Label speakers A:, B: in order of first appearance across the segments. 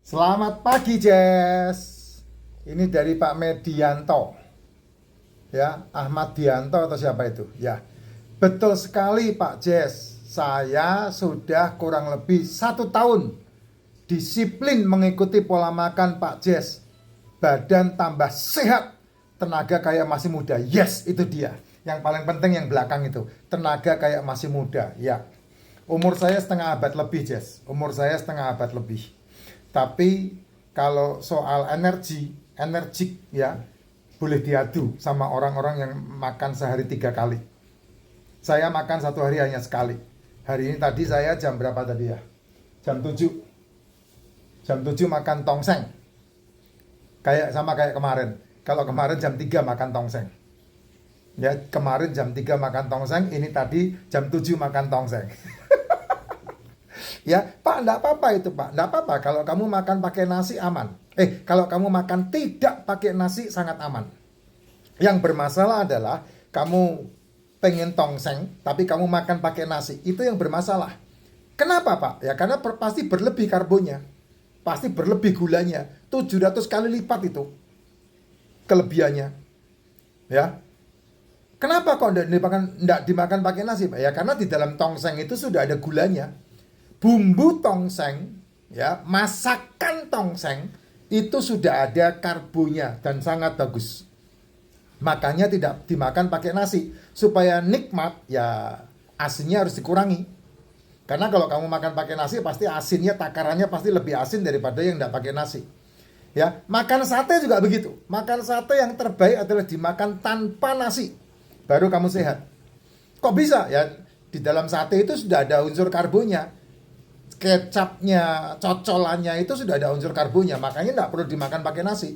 A: Selamat pagi, Jess. Ini dari Pak Medianto. Ya, Ahmad Dianto atau siapa itu? Ya, betul sekali Pak Jess. Saya sudah kurang lebih 1 tahun disiplin mengikuti pola makan Pak Jess. Badan tambah sehat, tenaga kayak masih muda. Yes, itu dia. Yang paling penting yang belakang itu, tenaga kayak masih muda. Ya, umur saya setengah abad lebih, Jess. Umur saya setengah abad lebih. Tapi kalau soal energik ya, boleh diadu sama orang-orang yang makan sehari 3 kali. Saya makan satu hari hanya sekali. Hari ini tadi saya jam berapa tadi ya? Jam 7. Jam 7 makan tongseng. Kayak kemarin. Kalau kemarin jam 3 makan tongseng. Ya, kemarin jam 3 makan tongseng, ini tadi jam 7 makan tongseng. Ya, Pak, enggak apa-apa itu, Pak. Enggak apa-apa kalau kamu makan pakai nasi aman. Kalau kamu makan tidak pakai nasi sangat aman. Yang bermasalah adalah kamu pengen tongseng tapi kamu makan pakai nasi. Itu yang bermasalah. Kenapa, Pak? Ya karena pasti berlebih karbonnya. Pasti berlebih gulanya. 700 kali lipat itu kelebihannya. Ya. Kenapa kok enggak dimakan pakai nasi, Pak? Ya karena di dalam tongseng itu sudah ada gulanya. Bumbu tongseng, ya, masakan tongseng itu sudah ada karbonya dan sangat bagus. Makanya tidak dimakan pakai nasi. Supaya nikmat, ya asinnya harus dikurangi. Karena kalau kamu makan pakai nasi, pasti asinnya, takarannya pasti lebih asin daripada yang tidak pakai nasi. Ya, makan sate juga begitu. Makan sate yang terbaik adalah dimakan tanpa nasi. Baru kamu sehat. Kok bisa? Ya, di dalam sate itu sudah ada unsur karbonnya. Kecapnya, cocolannya itu sudah ada unsur karbonnya. Makanya tidak perlu dimakan pakai nasi.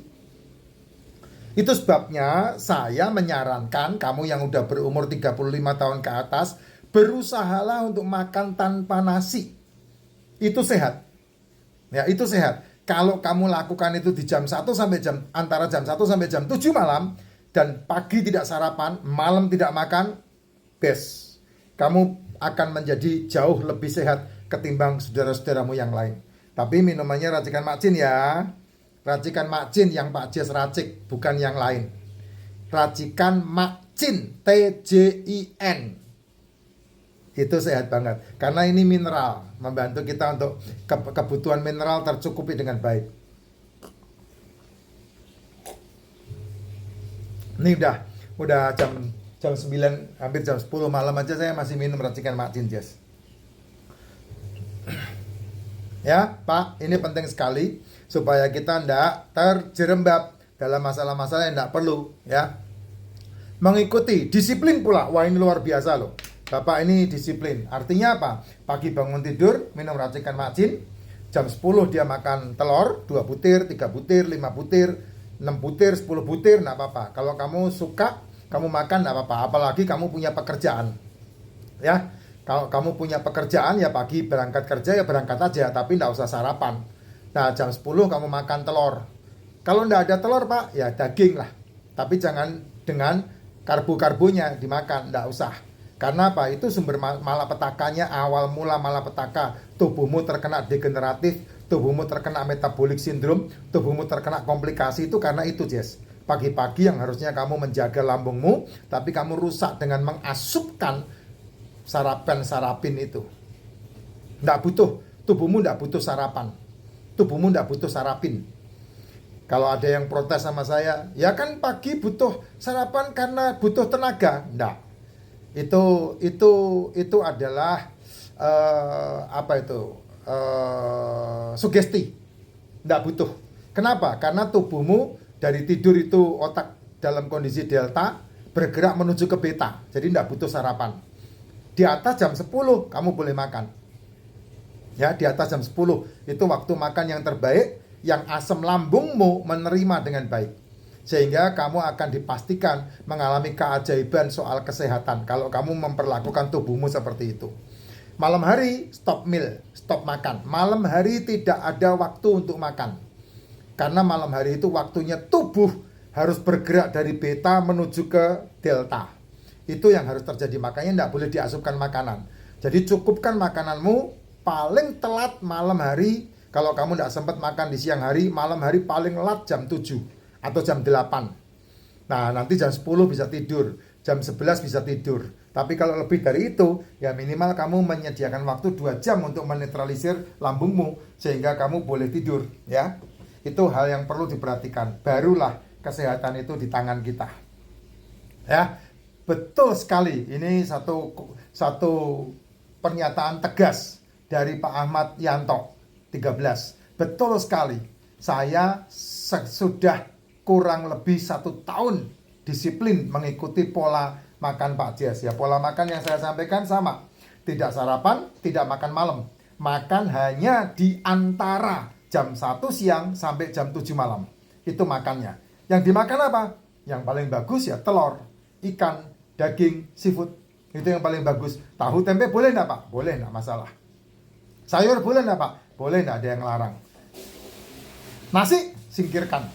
A: Itu sebabnya saya menyarankan kamu yang udah berumur 35 tahun ke atas, berusahalah untuk makan tanpa nasi. Itu sehat. Ya, itu sehat. Kalau kamu lakukan itu di antara jam 1 sampai jam 7 malam dan pagi tidak sarapan, malam tidak makan, best. Kamu akan menjadi jauh lebih sehat ketimbang saudara-saudaramu yang lain. Tapi minumannya racikan Mak Jin ya. Racikan Mak Jin yang Pak Jess racik, bukan yang lain. Racikan Mak Jin, TJIN. Itu sehat banget. Karena ini mineral, membantu kita untuk kebutuhan mineral tercukupi dengan baik. Ini udah jam 9, hampir jam 10 malam aja saya masih minum racikan Mak Jin, Jess. Ya, Pak, ini penting sekali supaya kita tidak terjerembab dalam masalah-masalah yang tidak perlu, ya. Mengikuti disiplin pula. Wah, ini luar biasa loh. Bapak ini disiplin. Artinya apa? Pagi bangun tidur minum racikan Mak Jin. Jam 10 dia makan telur 2 butir, 3 butir, 5 butir, 6 butir, 10 butir, enggak apa-apa. Kalau kamu suka, kamu makan enggak apa-apa. Apalagi kamu punya pekerjaan. Ya. Kalau kamu punya pekerjaan ya pagi berangkat kerja ya berangkat aja, tapi enggak usah sarapan. Nah, jam 10 kamu makan telur. Kalau enggak ada telur, Pak, ya daging lah. Tapi jangan dengan karbo-karbonya dimakan, enggak usah. Karena apa? Itu sumber malapetakannya, awal mula malapetaka. Tubuhmu terkena degeneratif, tubuhmu terkena metabolic syndrome, tubuhmu terkena komplikasi itu karena itu, Jess. Pagi-pagi yang harusnya kamu menjaga lambungmu, tapi kamu rusak dengan mengasupkan sarapin itu. Nggak butuh, tubuhmu nggak butuh sarapan. Tubuhmu nggak butuh sarapin. Kalau ada yang protes sama saya, ya kan pagi butuh sarapan karena butuh tenaga. Nggak. Itu adalah sugesti. Nggak butuh. Kenapa? Karena tubuhmu dari tidur itu otak dalam kondisi delta bergerak menuju ke beta. Jadi nggak butuh sarapan. Di atas jam 10 kamu boleh makan. Ya, di atas jam 10 itu waktu makan yang terbaik, yang asam lambungmu menerima dengan baik. Sehingga kamu akan dipastikan mengalami keajaiban soal kesehatan kalau kamu memperlakukan tubuhmu seperti itu. Malam hari stop meal, stop makan. Malam hari tidak ada waktu untuk makan. Karena malam hari itu waktunya tubuh harus bergerak dari beta menuju ke delta. Itu yang harus terjadi, makanya tidak boleh diasupkan makanan. Jadi cukupkan makananmu paling telat malam hari Kalau kamu tidak sempat makan di siang hari, malam hari paling lat jam 7 atau jam 8. Nah, nanti jam 10 bisa tidur, jam 11 bisa tidur. Tapi kalau lebih dari itu, ya minimal kamu menyediakan waktu 2 jam untuk menetralisir lambungmu sehingga kamu boleh tidur, ya. Itu hal yang perlu diperhatikan. Barulah kesehatan itu di tangan kita. Ya, betul sekali. Ini satu pernyataan tegas dari Pak Ahmad Yanto 13. Betul sekali. Saya sudah kurang lebih 1 tahun disiplin mengikuti pola makan Pak Jes. Ya, pola makan yang saya sampaikan sama. Tidak sarapan, tidak makan malam. Makan hanya di antara jam 1 siang sampai jam 7 malam. Itu makannya. Yang dimakan apa? Yang paling bagus ya telur, ikan, daging, seafood. Itu yang paling bagus. Tahu tempe boleh enggak, Pak? Boleh, enggak masalah. Sayur boleh enggak, Pak? Boleh, enggak ada yang larang. Nasi, singkirkan.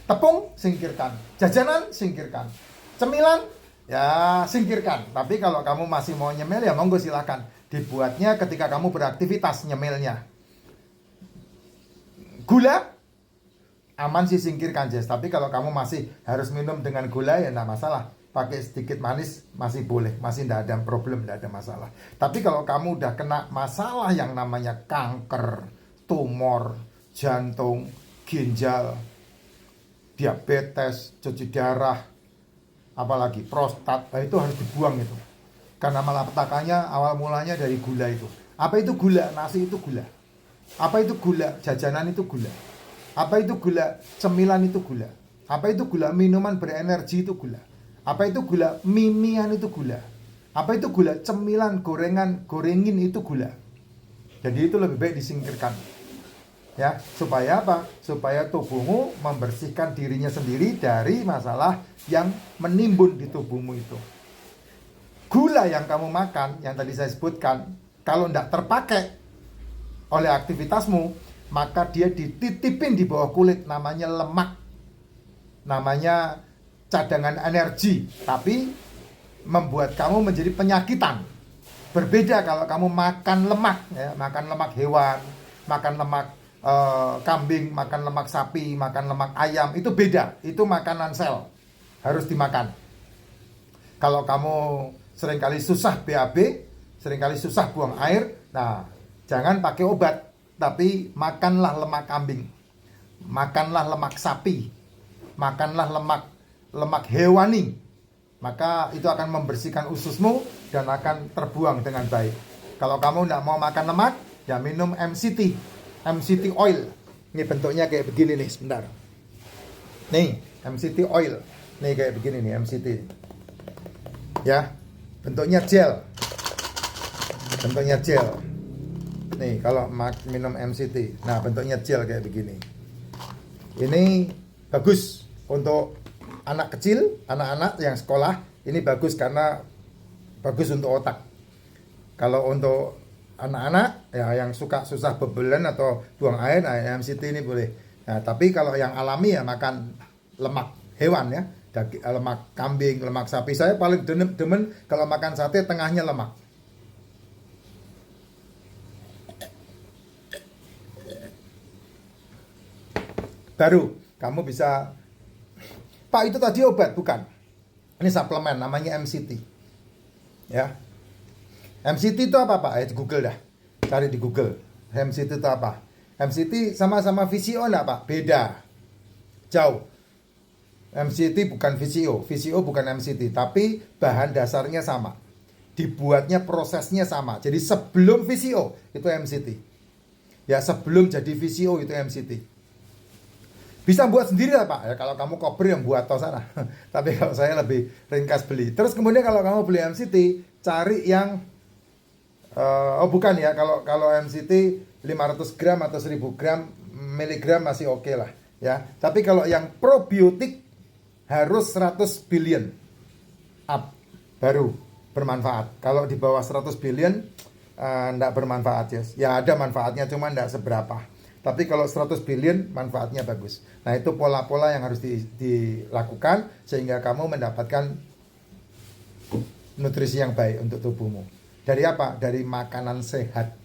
A: Tepung, singkirkan. Jajanan, singkirkan. Cemilan, ya singkirkan. Tapi kalau kamu masih mau nyemil, ya monggo silakan. Dibuatnya ketika kamu beraktivitas nyemilnya. Gula, aman sih singkirkan, Jess. Tapi kalau kamu masih harus minum dengan gula, ya enggak masalah. Pakai sedikit manis masih boleh, masih tidak ada problem, tidak ada masalah. Tapi kalau kamu udah kena masalah yang namanya kanker, tumor, jantung, ginjal, diabetes, cuci darah, apalagi prostat, nah itu harus dibuang itu. Karena malapetakannya awal mulanya dari gula itu. Apa itu gula? Nasi itu gula. Apa itu gula? Jajanan itu gula. Apa itu gula? Cemilan itu gula. Apa itu gula? Minuman berenergi itu gula. Apa itu gula? Mimian itu gula. Apa itu gula? Cemilan, gorengan, gorengin itu gula. Jadi itu lebih baik disingkirkan. Ya, supaya apa? Supaya tubuhmu membersihkan dirinya sendiri dari masalah yang menimbun di tubuhmu itu. Gula yang kamu makan, yang tadi saya sebutkan, kalau tidak terpakai oleh aktivitasmu, maka dia dititipin di bawah kulit, namanya lemak, namanya cadangan energi, tapi membuat kamu menjadi penyakitan. Berbeda kalau kamu makan lemak, ya, makan lemak hewan, makan lemak kambing, makan lemak sapi, makan lemak ayam, itu beda. Itu makanan sel, harus dimakan. Kalau kamu seringkali susah BAB, seringkali susah buang air, nah jangan pakai obat, tapi makanlah lemak kambing, makanlah lemak sapi, makanlah lemak hewani, maka itu akan membersihkan ususmu dan akan terbuang dengan baik. Kalau kamu tidak mau makan lemak, ya minum MCT oil. Ini bentuknya kayak begini nih, sebentar. Nih, MCT oil. Nih kayak begini nih, MCT. Ya, bentuknya gel. Bentuknya gel. Nih, kalau minum MCT. Nah, bentuknya gel kayak begini. Ini bagus untuk anak kecil, anak-anak yang sekolah. Ini bagus karena bagus untuk otak. Kalau untuk anak-anak ya yang suka susah bebelan atau buang air, nah MCT ini boleh. Nah, tapi kalau yang alami ya makan lemak hewan ya, lemak kambing, lemak sapi. Saya paling demen kalau makan sate tengahnya lemak. Baru kamu bisa, Pak itu tadi obat, bukan? Ini suplemen namanya MCT. Ya. MCT itu apa, Pak? Di Google dah. Cari di Google. MCT itu apa? MCT sama-sama VCO enggak, Pak? Beda. Jauh. MCT bukan VCO. VCO bukan MCT. Tapi bahan dasarnya sama. Dibuatnya prosesnya sama. Jadi sebelum VCO itu MCT. Ya sebelum jadi VCO itu MCT. Bisa buat sendiri lah, Pak. Ya, kalau kamu koper yang buat toh sana. Tapi kalau saya lebih ringkas beli. Terus kemudian kalau kamu beli MCT, cari yang bukan ya, kalau MCT 500 gram atau 1000 gram miligram masih oke lah ya. Tapi kalau yang probiotik harus 100 billion up baru bermanfaat. Kalau di bawah 100 billion enggak bermanfaat, yes. Ya ada manfaatnya cuma enggak seberapa. Tapi kalau 100 billion manfaatnya bagus. Nah itu pola-pola yang harus dilakukan sehingga kamu mendapatkan nutrisi yang baik untuk tubuhmu. Dari apa? Dari makanan sehat.